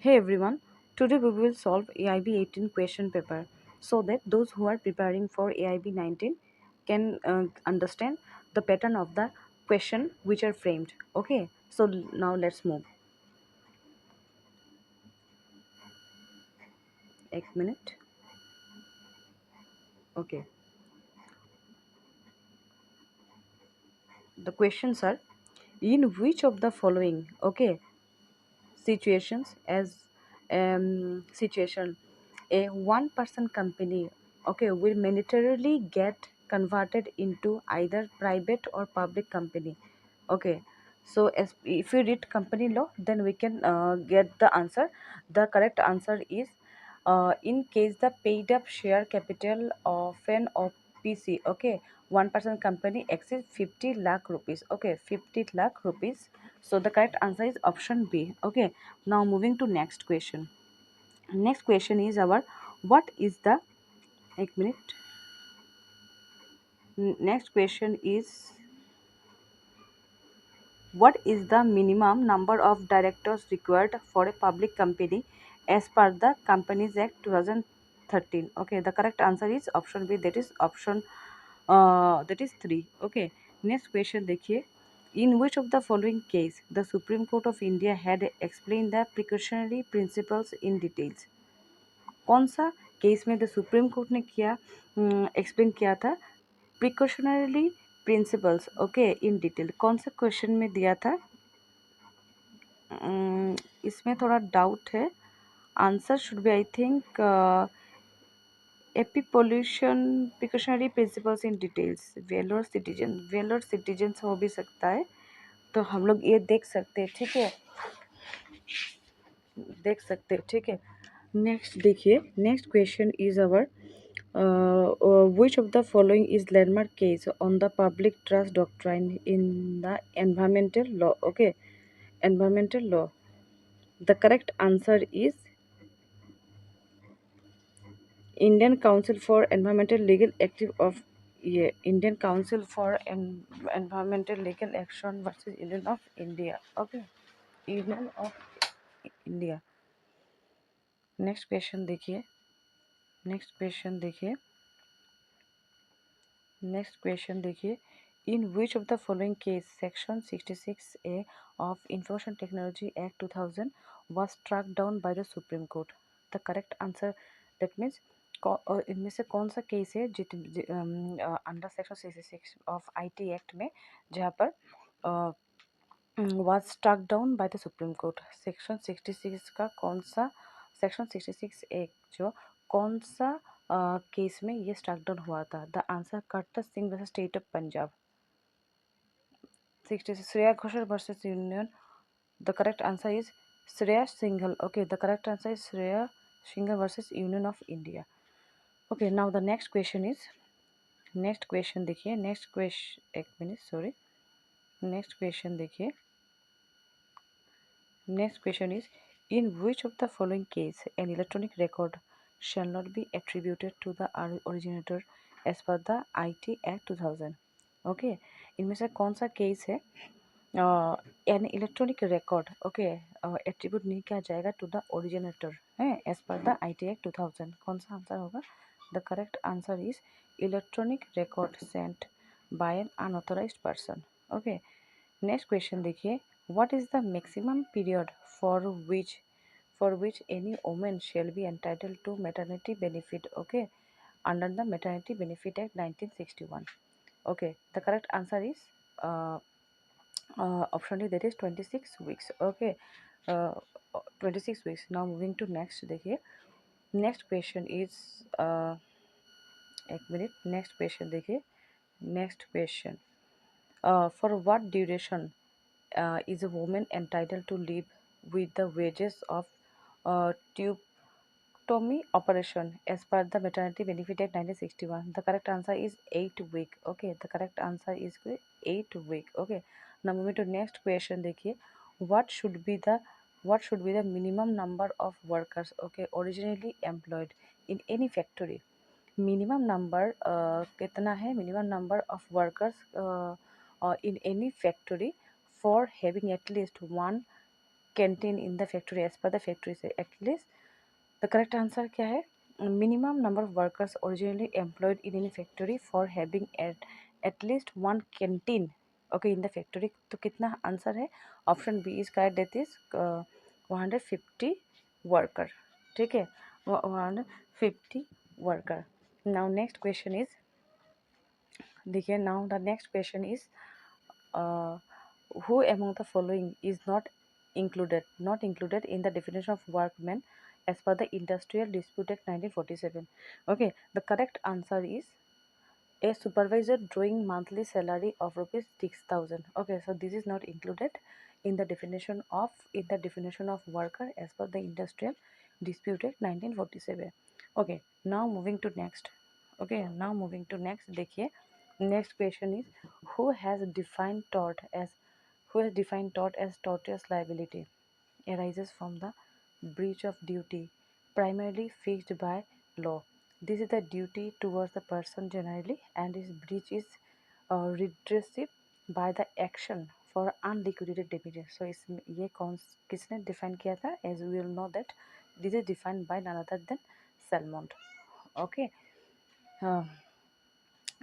Hey everyone, today we will solve AIB 18 question paper so that those who are preparing for AIB 19 can understand the pattern of the question which are framed. Okay, so now let's move. एक minute. Okay, the questions are in which of the following situations as situation a one person company will militarily get converted into either private or public company. Okay, so as if we read company law, then we can get the answer. The correct answer is in case the paid up share capital of an OPC, okay, one person company exceeds 50 lakh rupees. Okay, 50 lakh rupees. So the correct answer is option B. Okay, now moving to next question. Next question is our what is the एक minute. Next question is what is the minimum number of directors required for a public company as per the Companies Act 2013? Okay, the correct answer is option B, that is option that is 3. Okay, next question देखिए. In which of the following case the Supreme Court of India had explained the precautionary principles in details? कौन सा case में the supreme court ने किया explain किया था precautionary principles? Okay, in detail कौन सा क्वेश्चन में दिया था? इसमें थोड़ा डाउट है. Answer should be I think AP pollution precautionary principles in details. Vellore citizen हो भी सकता है, तो हम लोग ये देख सकते हैं. ठीक है, देख सकते हैं. ठीक है, नेक्स्ट देखिए. Next question is our which of the following is landmark case on the public trust doctrine in the environmental law? Okay, environmental law. The correct answer is Indian Council for Environmental Legal Active of Indian Council for Environmental Legal Action versus Union of India. Okay, Union of India. Next question देखिए. Next question देखिए. Next question देखिए. In which of the following case Section 66A of Information Technology Act 2000 was struck down by the Supreme Court? The correct answer, that means इनमें से कौन सा case है under section 66 of IT act में जहाँ पर was struck down by the Supreme Court? Section 66 का कौन सा सेक्शन 66 एक जो कौन सा केस में ये स्ट्रक डाउन हुआ था? द आंसर कट्टर Singh versus state of Punjab. 66 Shreya Ghoshal versus union. The correct answer is Shreya Singhal. Okay, the correct answer is Shreya Singhal versus union of India. Okay, now the next question is. Next question देखिए. Next question, एक minute, sorry. Next question देखिए. Next question is, in which of the following case an electronic record shall not be attributed to the originator as per the IT Act 2000? Okay, इनमें से कौन सा case है an electronic record attribute नहीं किया जाएगा to the originator है as per the IT Act 2000? कौन सा आंसर होगा? The correct answer is electronic record sent by an unauthorised person. Okay, next question देखिए. What is the maximum period for which any woman shall be entitled to maternity benefit? Okay, under the Maternity Benefit Act 1961. Okay, the correct answer is option D, that is 26 weeks. Okay, uh, 26 weeks. Now moving to next देखिए. Next question is एक minute. Next question देखिए. Next question. For what duration is a woman entitled to live with the wages of tubectomy operation as per the Maternity Benefit Act 1961? The correct answer is 8 week. Okay, the correct answer is 8 week. Okay, now moving to next question देखिए. what should be the what should be the minimum number of workers originally employed in any factory? Minimum number कितना है? Minimum number of workers in any factory for having at least one canteen in the factory as per the factory से at least the correct answer क्या है minimum number of workers originally employed in any factory for having at least one canteen okay in the factory तो कितना answer है option B is correct that is 150 worker ठीक है 150 worker now next question is देखिए now the next question is who among the following is not included in the definition of workman as per the Industrial Dispute Act 1947 okay the correct answer is a supervisor drawing monthly salary of rupees 6,000 okay so this is not included in the definition of worker as per the Industrial Dispute Act 1947 okay now moving to next देखिए next question is who has defined tort as tortious liability arises from the breach of duty primarily fixed by law. This is the duty towards the person generally and its breach is redressive by the action for unliquidated damages. So इसमें ये कौन किसने define किया था as we will know that this is defined by none other than Salmond. Okay.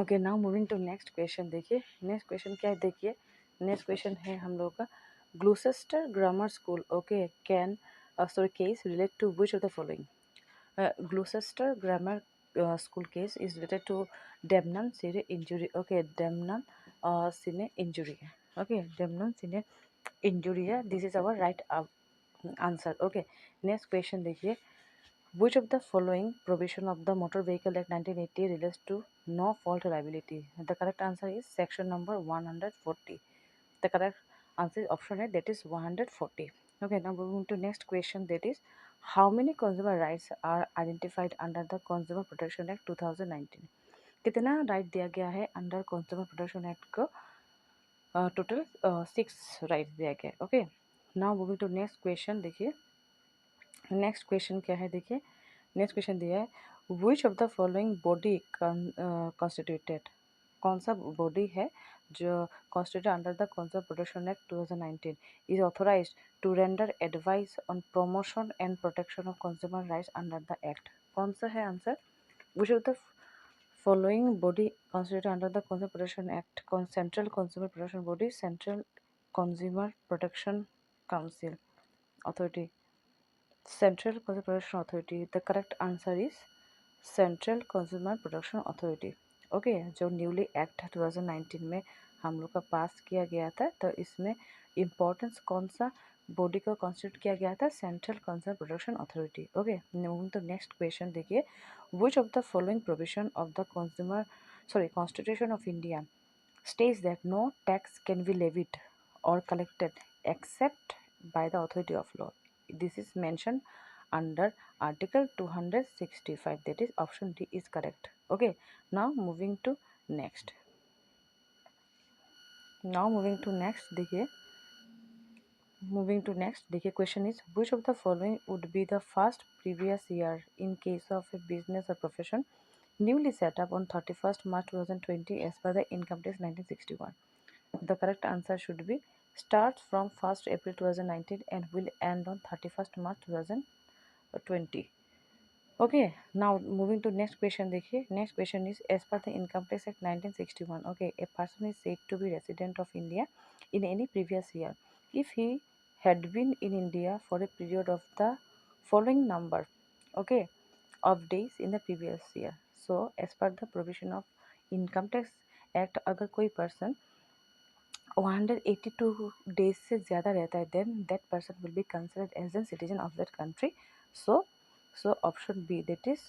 Okay now moving to next question देखिए next question क्या है देखिए नेक्स्ट क्वेश्चन है हम लोग का Gloucester grammar school okay can sorry case relate to which of the following Gloucester grammar school case is related to Demnon Sine injury. Okay, Demnon Sine injury. Okay, Demnon Sine injury. This is our right answer. Okay, next question देखिए which of the following provision of the Motor Vehicle Act 1980 relates to no fault liability? The correct answer is section number 140. The correct answer is option A that is 140. Okay, now moving to next question that is how many consumer rights are identified under the Consumer Protection Act 2019? कितना right दिया गया है under consumer protection act को total 6 right दिया गया है okay now moving to next question देखिए next question क्या है देखिए नेक्स्ट क्वेश्चन दिया है which of the following body constituted कौन सा बॉडी है जो constituted under the consumer protection act 2019 is authorised to render advice on promotion and protection of consumer rights under the act कौन सा है answer which of the following body constituted under the Consumer Protection Act Central Consumer Protection Body Central Consumer Protection Council Authority Central Consumer Protection Authority. The correct answer is Central Consumer Protection Authority. Okay जो newly act 2019 में हम लोग का पास किया गया था तो इसमें इम्पोर्टेंस कौन सा बॉडी को कॉन्स्टिट्यूट किया गया था central consumer protection authority okay moving to next question देखिए which of the following provision of the constitution of India states that no tax can be levied or collected except by the authority of law. This is mentioned under Article 265. That is option D is correct. Okay. Now moving to next. देखिए question is which of the following would be the first previous year in case of a business or profession newly set up on 31st March 2020 as per the Income Tax 1961. The correct answer should be starts from 1st April 2019 and will end on 31st March 2020. Okay, now moving to next question देखिए next question is as per the Income Tax Act 1961 okay a person is said to be resident of India in any previous year if he had been in India for a period of the following number okay of days in the previous year. So as per the provision of Income Tax Act अगर कोई person 182 days से ज़्यादा रहता है then that person will be considered as a citizen of that country. So option B that is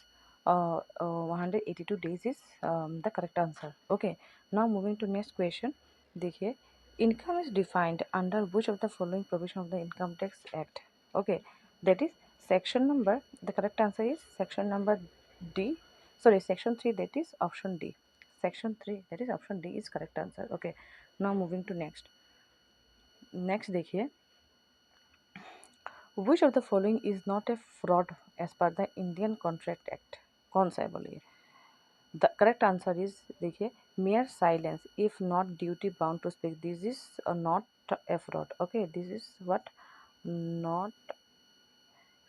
182 days is the correct answer. Okay, now moving to next question. देखिए income is defined under which of the following provision of the Income Tax Act? Okay, that is section number. The correct answer is section number D. Sorry, section 3 that is option D. Section 3 that is option D is correct answer. Okay, now moving to next देखिए which of the following is not a fraud as per the Indian Contract Act कौन सा है बोलिए the correct answer is देखिए mere silence if not duty bound to speak this is not a fraud okay this is what not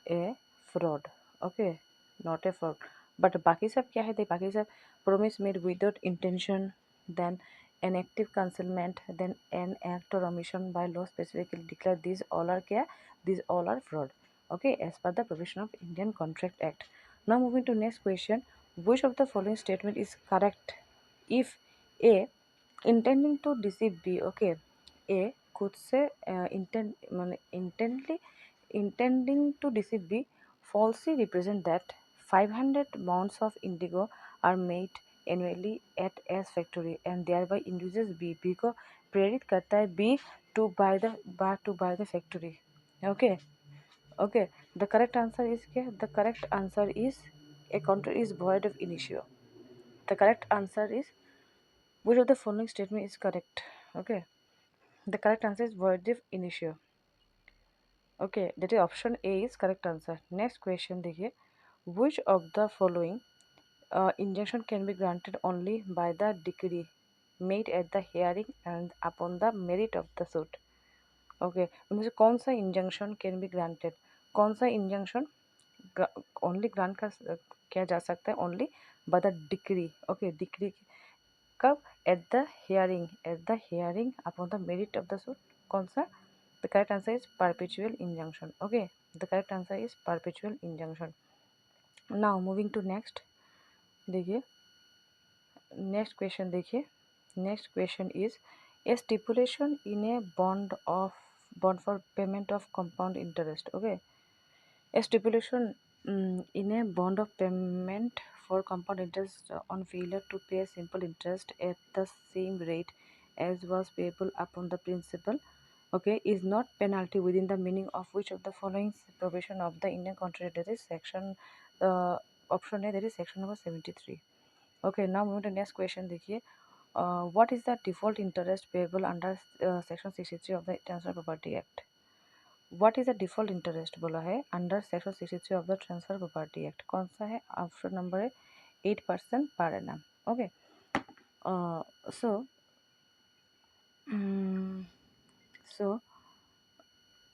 a fraud. Okay, not a fraud. But बाकी सब क्या है? देख बाकी सब promise made without intention, then an active concealment, then an act or omission by law specifically declare. These all are क्या? These all are fraud. Okay, as per the provision of Indian Contract Act. Now moving to next question. Which of the following statement is correct? If A, intending to deceive B, okay, A खुद से intent माने intending to deceive B falsely represent that 500 mounds of indigo are made annually at S factory and thereby induces B को प्रेरित करता है B to buy the factory. Okay, okay. The correct answer is क्या? The correct answer is a contract is void of initio. The correct answer is which of the following statement is correct? Okay. The correct answer is void of initio. Okay, that is option A is correct answer. Next question देखिए, which of the following injunction can be granted only by the decree made at the hearing and upon the merit of the suit? Okay, उनमें से कौन सा injunction can be granted? कौन सा injunction only grant किया जा सकता है only by the decree? Okay, decree कब? At the hearing upon the merit of the suit. कौन सा? The correct answer is perpetual injunction. Okay, the correct answer is perpetual injunction. Now moving to next. देखिए next question देखिए. Next question is a stipulation in a bond for payment of compound interest. Okay, a stipulation in a bond of payment for compound interest on failure to pay simple interest at the same rate as was payable upon the principal, okay, is not penalty within the meaning of which of the following provision of the Indian Contract? That is section option A, that is section number 73. Okay, now moving to next question देखिए. What is the default interest payable under section 63 of the Transfer Property Act? What is the default interest बोला है under section 63 of the transfer property act? कौन सा है? Option number है 8% per annum. Okay, so so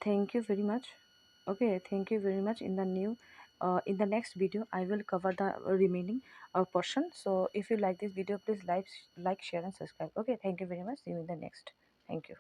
thank you very much. Okay, thank you very much. In the next video I will cover the remaining portion. So if you like this video, please like, share and subscribe. Okay, thank you very much. See you in the next. Thank you.